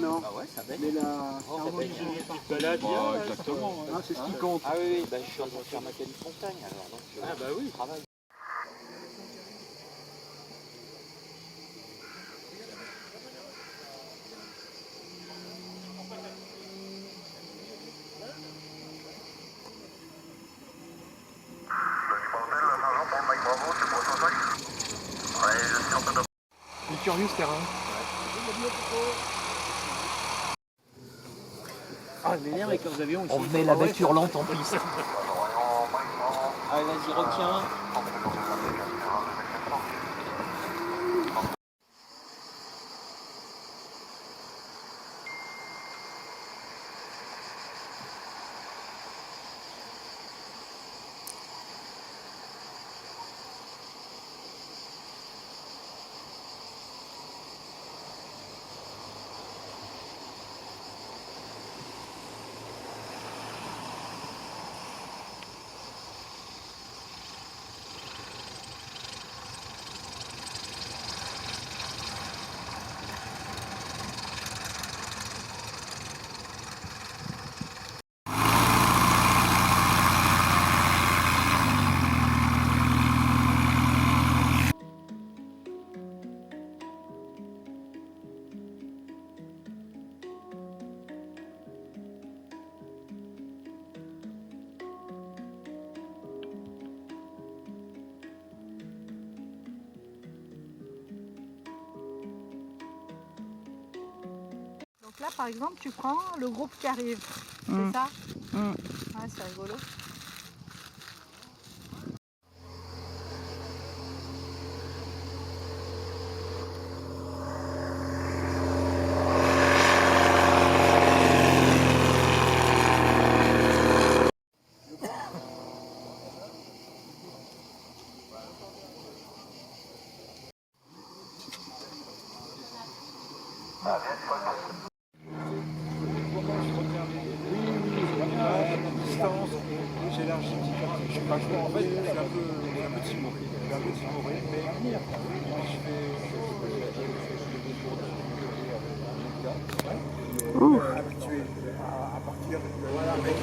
Non. Ah ouais, ça bête. Mais la... Exactement. Ouais. Ah, c'est ce qui compte. Ah oui, bah, je suis en train de faire ma Califontaine alors, donc je travaille. C'est curieux ce terrain. Ah, il m'énerve avec leurs avions ici. On met la bête hurlante en piste. Allez, vas-y, retiens. Donc là, par exemple, tu prends le groupe qui arrive, c'est ça? Ouais, c'est rigolo. J'élargis petit à petit. Je suis pas en fait, je suis un peu timoré. Je suis un peu timoré, mais je fais habitué à partir avec.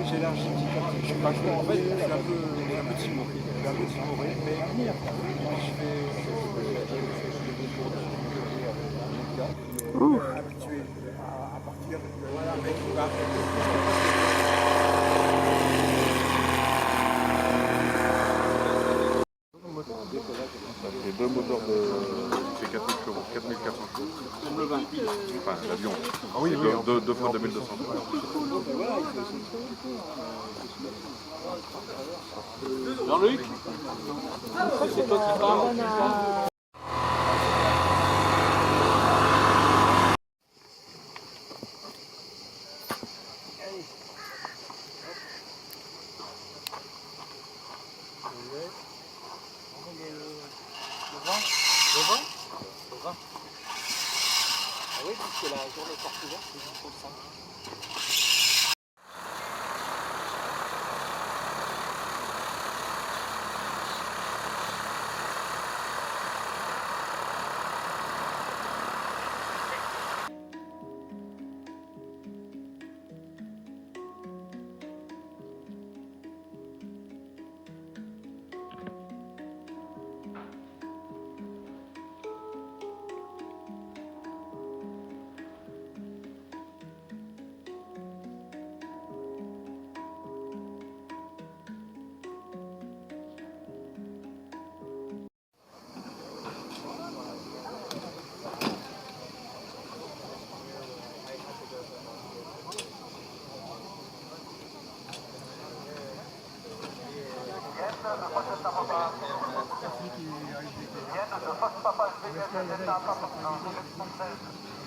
J'élargis petit à petit. Je suis pas en fait, je suis un peu timoré. Je suis un peu timoré, mais je fais habitué à partir avec. J'ai deux moteurs c'est 4000 chevaux, 4400 chevaux. Comme le vin. Enfin, l'avion. Ah oui, Deux fois 2200 chevaux. Jean-Luc, c'est toi qui parles. Le vin. Ah oui, puisque la journée porte ouverte, c'est jusqu'au 5.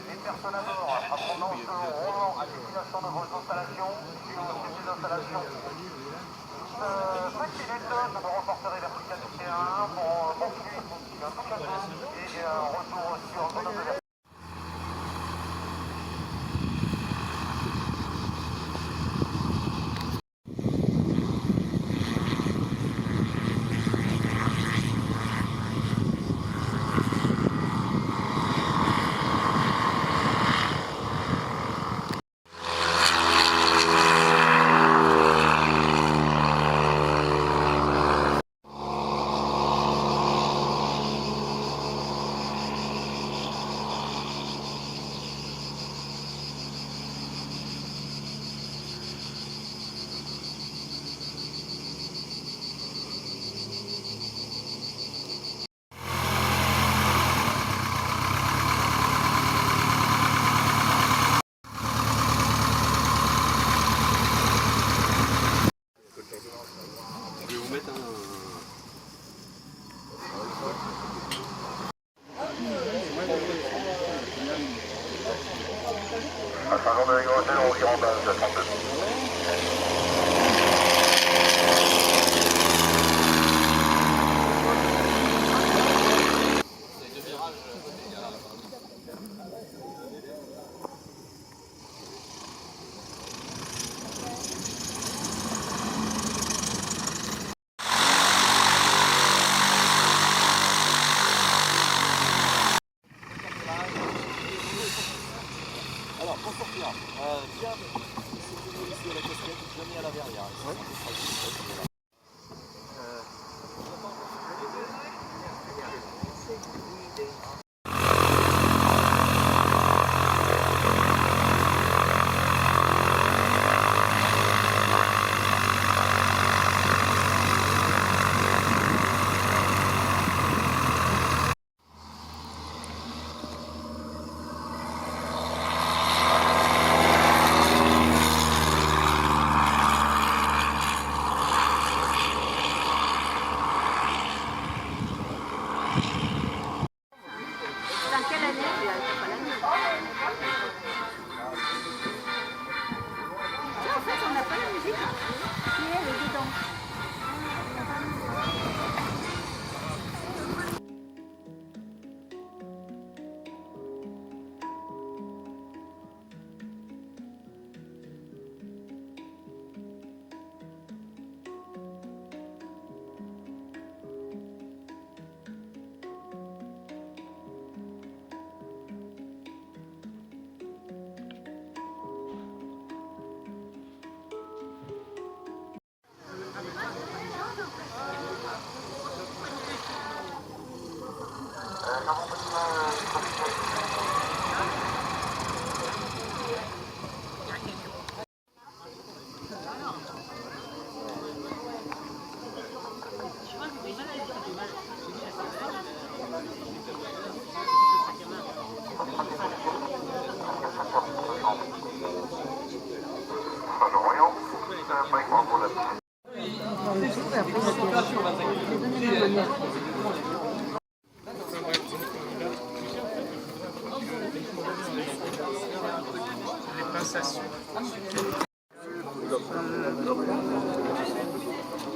Les personnes à bord apprenant ce roulant à destination de vos installations, si vous occupez des installations. 5 minutes, nous nous reporterez vers Picasso 1 pour poursuivre un tout cadeau et un retour sur zone de mettre un... Changement de réglementation, on y remplace à 32. Alors, pour sortir, bien ici à la casquette, jamais à la verrière. Dans quelle année? T'as pas l'année. Tiens, en fait, on n'a pas la musique. Si, elle est dedans.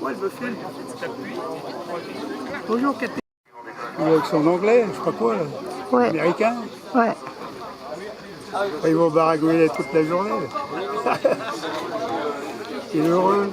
Ouais, elle me filme. Bonjour, Cathy. Avec son anglais, je sais pas quoi, là. Ouais. Américain. Ouais. Ils vont baragouiner toute la journée. Il est heureux.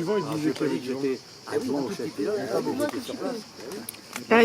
suivant, il disait pas dit que j'étais adjoint au chef pilote, j'étais sur place. Ah,